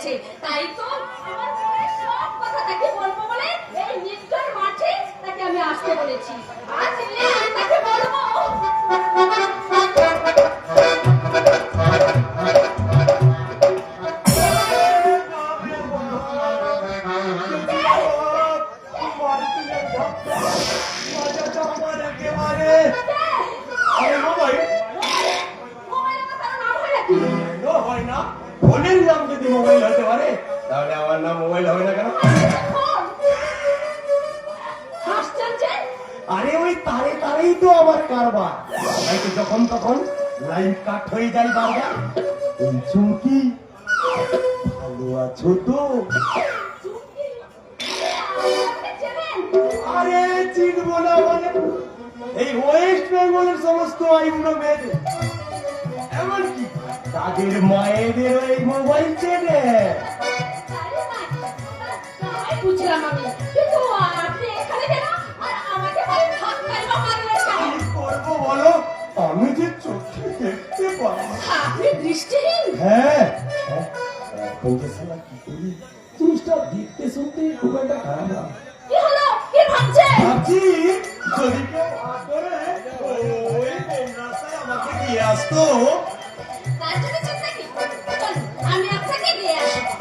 হয়েছে, তাই তো আমার মনে সব কথা তাকে বলবো বলে এই নির্জন মাঠে তাকে আমি আসতে বলেছি। আজ এলে আমি তাকে বলবো। মোবাইল হতে পারে, তাহলে আমার নাম মোবাইল হবে না কেন? আরে ওই তারে তারেই তো আমার কারবার, তাই তো যখন তখন লাইন কাট হয়ে যায় বারবার। এই চুমকি, ভালো আছো তো? আরে চিনবো না মানে এই ওয়েস্ট বেঙ্গলের সমস্ত আইবুড়ো মেয়েদের, এমনকি তাদের মায়েদের এই মোবাইল চেনে। বুঝলাম আমি, কিন্তু আপনি এখানে কেন আর আমাকে বলেন ধাক্কায় বা মারলেন কেন? কি করবো বলো, আমি যে চোখে দেখতে পাই। আপনি দৃষ্টিহীন? হ্যাঁ, এখন যে সালা কি করি, জিনিসটা দেখতে শুনতে খুব একটা খারাপ না। কি হলো, কি ভাবছেন? ভাবছি যদি কেউ হাত ধরে ওই মেন রাস্তায় আমাকে দিয়ে আসতো। তার জন্য চিন্তা কি? চলুন, আমি আপনাকে দিয়ে আসবো।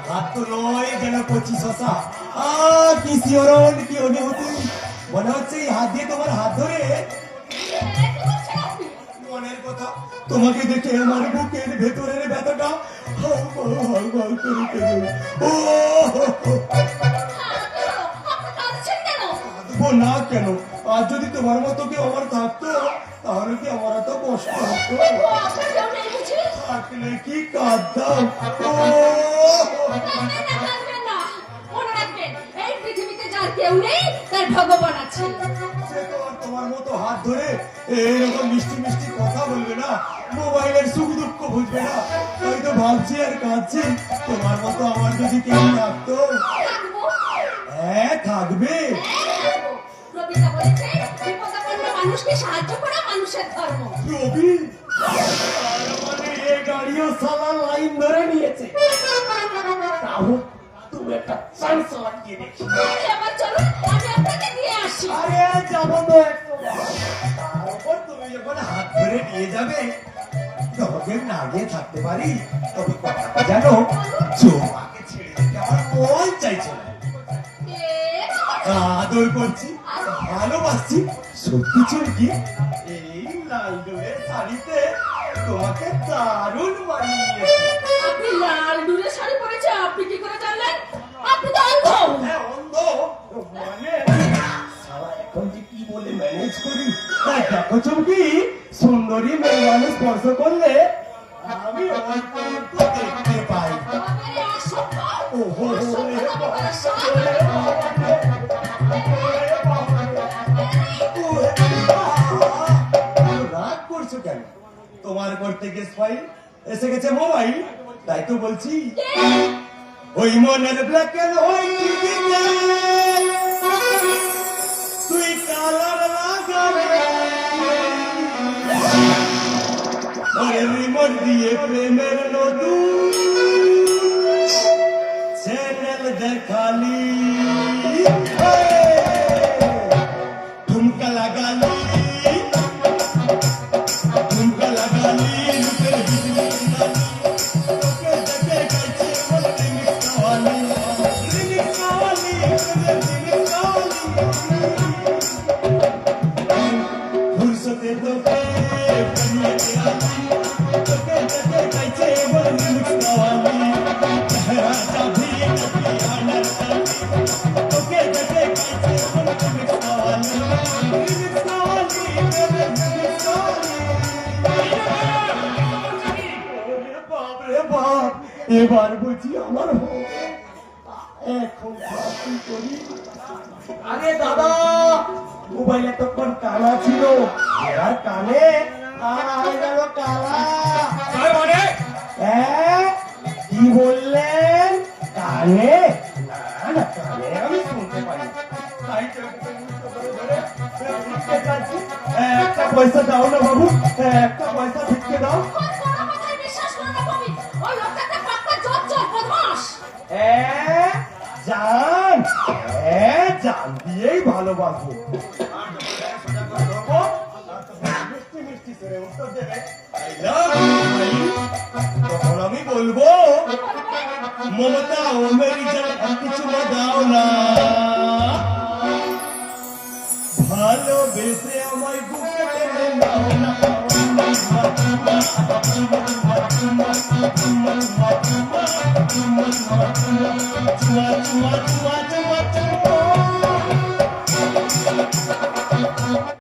হাত তো নয় যেন কচি শশা। কি শিহরণ, কি অনুভূতি, মনে হচ্ছে এই হাত দিয়ে তোমার হাত ধরে। মনের কথা, তোমাকে দেখে আমার বুকের ভেতরের ব্যথাটা না কেন? আর যদি তোমার মতো কেউ আমার থাকতো, তাহলে কি আমার এত কষ্ট হতো? থাকলে কি কাঁদতাম। এই পৃথিবীতে যার কেউ নেই, তার ভগবান আছে। তোমার মতো হাত ধরে এরকম মিষ্টি মিষ্টি কথা বলবে না, মোবাইলের সুখ দুঃখ বুঝবে না, তাই তো ভাবছি আর কাঁদছি তোমার মতো আমার যদি কেউ থাকতো। হ্যাঁ থাকবে। রবিতা বলেছে বিপদাপন্ন মানুষকে সাহায্য করা মানুষের ধর্ম। রবি মানে এ গাড়িও সালা লাইন ধরে নিয়েছে। তাহলে তুমি একটা চান্স লাগিয়ে দেখি। এবার চলুন, আমি আপনাকে দিয়ে আসি। আরে যাবো তো একটু। তারপর তুমি যখন হাত ধরে নিয়ে যাবে, তোমাকে না গিয়ে থাকতে পারি, তবে কথাটা জানো, তোমাকে ছেড়ে দিতে আমার মন চাইছে না। আদর করছি, ভালোবাসছি, সত্যি চুমকি, এই লাল ডোরের শাড়িতে তোমাকে দারুণ মানিয়েছে। আপনি লাল ডুরের শাড়ি পরেছে, আপনি কি করে জানলেন? আপনি তো অন্ধ। হ্যাঁ অন্ধ মানে সারা এখন যে কি বলে ম্যানেজ করি। দেখো চুমকি, সুন্দরী মেয়ে মানুষ স্পর্শ করলে আমি অন্তত দেখতে পাই। ওহো রাগ করছো কেন? তোমার করতে গেস ফাইল এসে গেছে মোবাইল, তাই তো বলছি ওই মনের ব্ল্যাক এন্ড হোয়াইট টিভিতে তুই কালার লাগাবে, ওরে রিমোট দিয়ে প্রেমের নতুন চ্যানেল দেখালি, ঠুমকা লাগালি, ঠুমকা লাগালি, লুকের বিজলি লাগালি, তোকে দেখে গেছে মন remix qawwali, remix qawwali, remix qawwali, ফুরসতে তোকে বনিয়ে দেয়ালি, তোকে দেখে গেছে মন রিমিক্স কাওয়ালি, চেহারা চাবি নবী আনার চাবি, তোকে দেখে গেছে মন remix qawwali, remix qawwali, remix qawwali. এবার বুঝি আমার এখন কি করি? আরে দাদা, মোবাইল এতক্ষণ কানা ছিল, এবার কানে গেল কালা। কি বললেন? কানে? না না, কানে আমি শুনতে পাই। তাই তো ভিক্ষে চাচ্ছি। একটা পয়সা দাও না বাবু, একটা পয়সা ভিক্ষে দাও। বিশ্বাস করো না, প্রাণ দিয়েই ভালোবাসবো। আর যখন তাকে সোজা করে ধরবো, আর তখন মিষ্টি মিষ্টি করে উত্তর দেবে, I love you, তখন আমি বলবো, মমতা ও মেরি জান আর কিছু না দাও না, ভালোবেসে আমায় বুকে টেনে নাও না।